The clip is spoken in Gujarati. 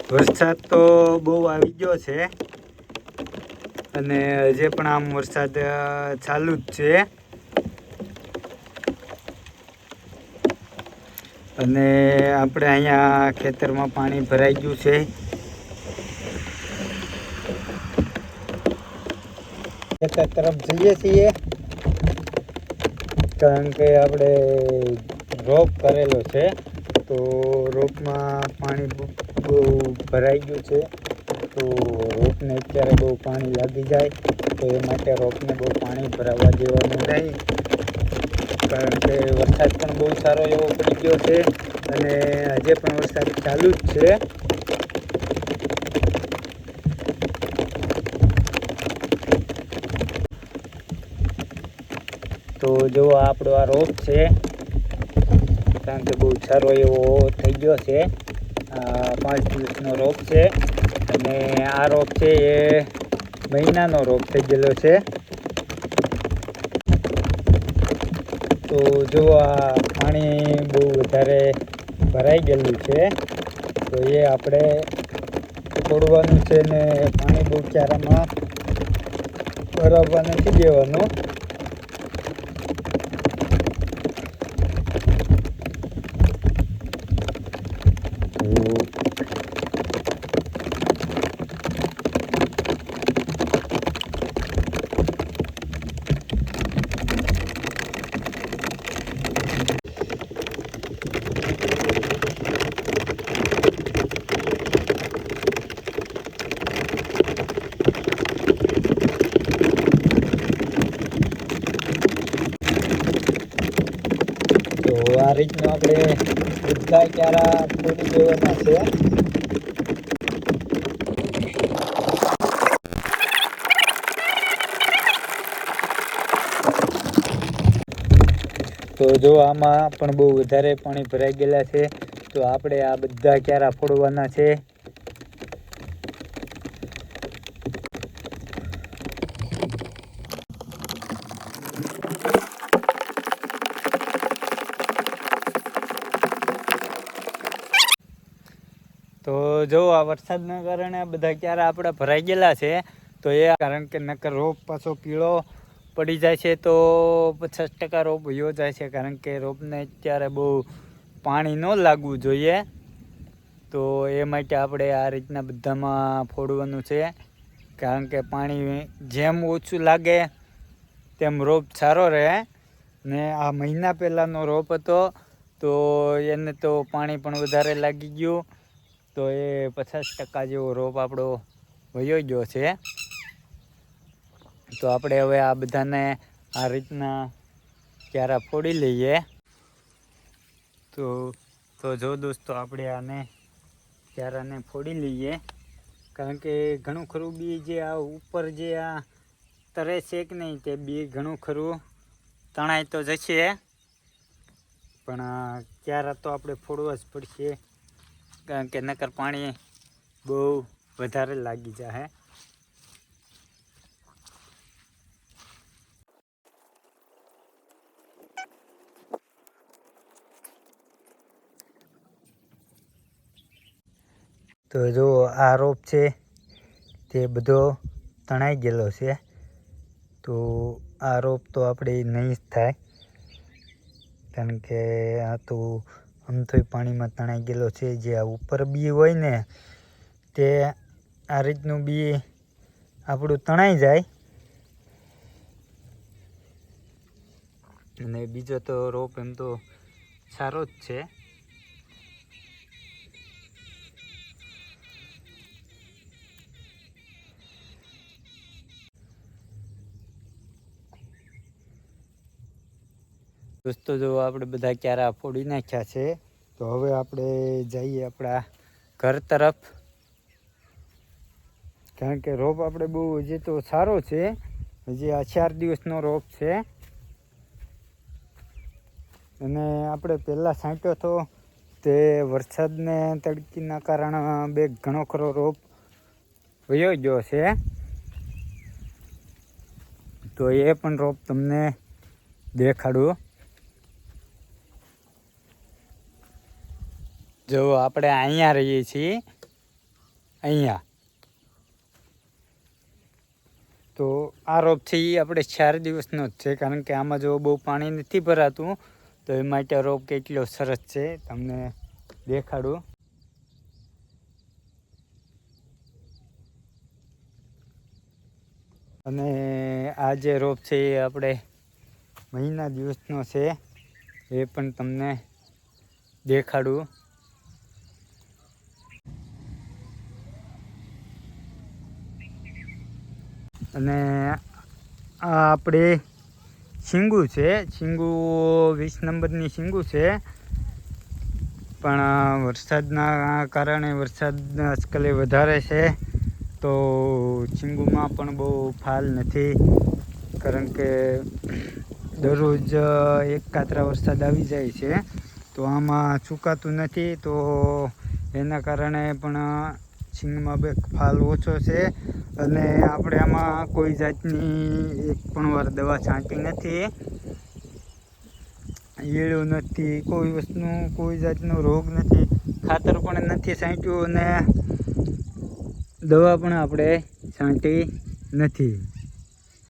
વરસાદ તો બહુ આવી ગયો છે અને હજી પણ આમ વરસાદ ચાલુ જ છે. અને આપણે અહીંયા ખેતરમાં પાણી ભરાઈ ગયું છે. ખેતર તરફ જઈએ છીએ કારણ કે આપણે રોપ કરેલો છે, તો રોપમાં પાણી બહુ ભરાઈ ગયું છે. તો રોપને અત્યારે બહુ પાણી લાગી જાય તો એ માટે રોપને બહુ પાણી ભરાવા દેવાનું નહીં, કારણ કે વરસાદ પણ બહુ સારો એવો પડી ગયો છે અને આજે પણ વરસાદ ચાલુ જ છે. તો જો આપણો આ રોપ છે, કારણ કે બહુ સારો એવો થઈ ગયો છે. 5 દિવસનો રોપ છે અને આ રોપ છે એ મહિનાનો રોપ થઈ ગયેલો છે. તો જો આ પાણી બહુ વધારે ભરાઈ ગયેલું છે, તો એ આપણે છોડવાનું છે ને પાણી બહુ ચારામાં ભરાવવા નથી દેવાનું. તો આ રીતનું આપણે બધા ચારા ફોડી દેવાના છે. તો જો આમાં પણ બહુ વધારે પાણી ભરાઈ ગયેલા છે, તો આપણે આ બધા ચારા ફોડવાના છે. તો જો આ વરસાદના કારણે બધા ચારા આપણા ભરાઈ ગયેલા છે, તો એ કારણ કે નકર રોપ પાછો પીળો પડી જાય છે તો 50% રોપ વયો જાય છે, કારણ કે રોપને અત્યારે બહુ પાણી ન લાગવું જોઈએ. તો એ માટે આપણે આ રીતના બધામાં ફોડવાનું છે, કારણ કે પાણી જેમ ઓછું લાગે તેમ રોપ સારો રહે. ને આ મહિના પહેલાંનો રોપ હતો તો એને તો પાણી પણ વધારે લાગી ગયું, તો એ 50% જેવો રોપ આપણો વયો ગયો છે. તો આપણે હવે આ બધાને આ રીતના ચારા ફોડી લઈએ. તો જો દોસ્તો આપણે આને ચારાને ફોડી લઈએ, કારણ કે ઘણું ખરું બી જે આ ઉપર જે આ તરે છે કે નહીં તે બી ઘણું ખરું તણાઈ તો જશે, પણ ચારા તો આપણે ફોડવા જ પડશે, કારણ કે નકર પાણી બહુ વધારે લાગી જાય. તો જો આ રોપ છે તે બધો તણાઈ ગયેલો છે, તો આ રોપ તો આપણે નહીં જ થાય, કારણ કે આ તો આમથોય પાણીમાં તણાઈ ગયેલો છે. જે આ ઉપર બી હોય ને તે આ રીતનું બી આપણું તણાઈ જાય. અને બીજો તો રોપ એમ તો સારો જ છે. દોસ્તો જો આપણે બધા ચારા ફોડી નાખ્યા છે, તો હવે આપણે જઈએ આપણા ઘર તરફ, કારણ કે રોપ આપણે બહુ હજી તો સારો છે. હજી આ 4 દિવસનો રોપ છે અને આપણે પહેલાં છાંટ્યો હતો તે વરસાદને તડકીના કારણે બે ઘણો ખરો રોપ વયો ગયો છે. તો એ પણ રોપ તમને દેખાડું. જો આપણે અહીંયા રહીએ છીએ અહીંયા. તો આ રોપ છે એ આપણે 4 દિવસનો જ છે, કારણ કે આમાં જો બહુ પાણી નથી ભરાતું, તો એ માટે રોપ કેટલો સરસ છે તમને દેખાડું. અને આ જે રોપ છે એ આપણે મહિના દિવસનો છે, એ પણ તમને દેખાડું. અને આ આપણે શીંગું છે, શીંગું 20 નંબરની શીંગું છે, પણ વરસાદના કારણે વરસાદ આજકાલ વધારે છે, તો શીંગુમાં પણ બહુ ફાલ નથી, કારણ કે દરરોજ એક કાતરા વરસાદ આવી જાય છે, તો આમાં સુકાતું નથી, તો એના કારણે પણ શીંગમાં બે ફાલ ઓછો છે. અને આપણે આમાં કોઈ જાતની એક પણ વાર દવા છાંટી નથી, ઈયળું નથી, કોઈ વસ્તુનો કોઈ જાતનો રોગ નથી, ખાતર પણ નથી છાંટ્યું અને દવા પણ આપણે છાંટી નથી.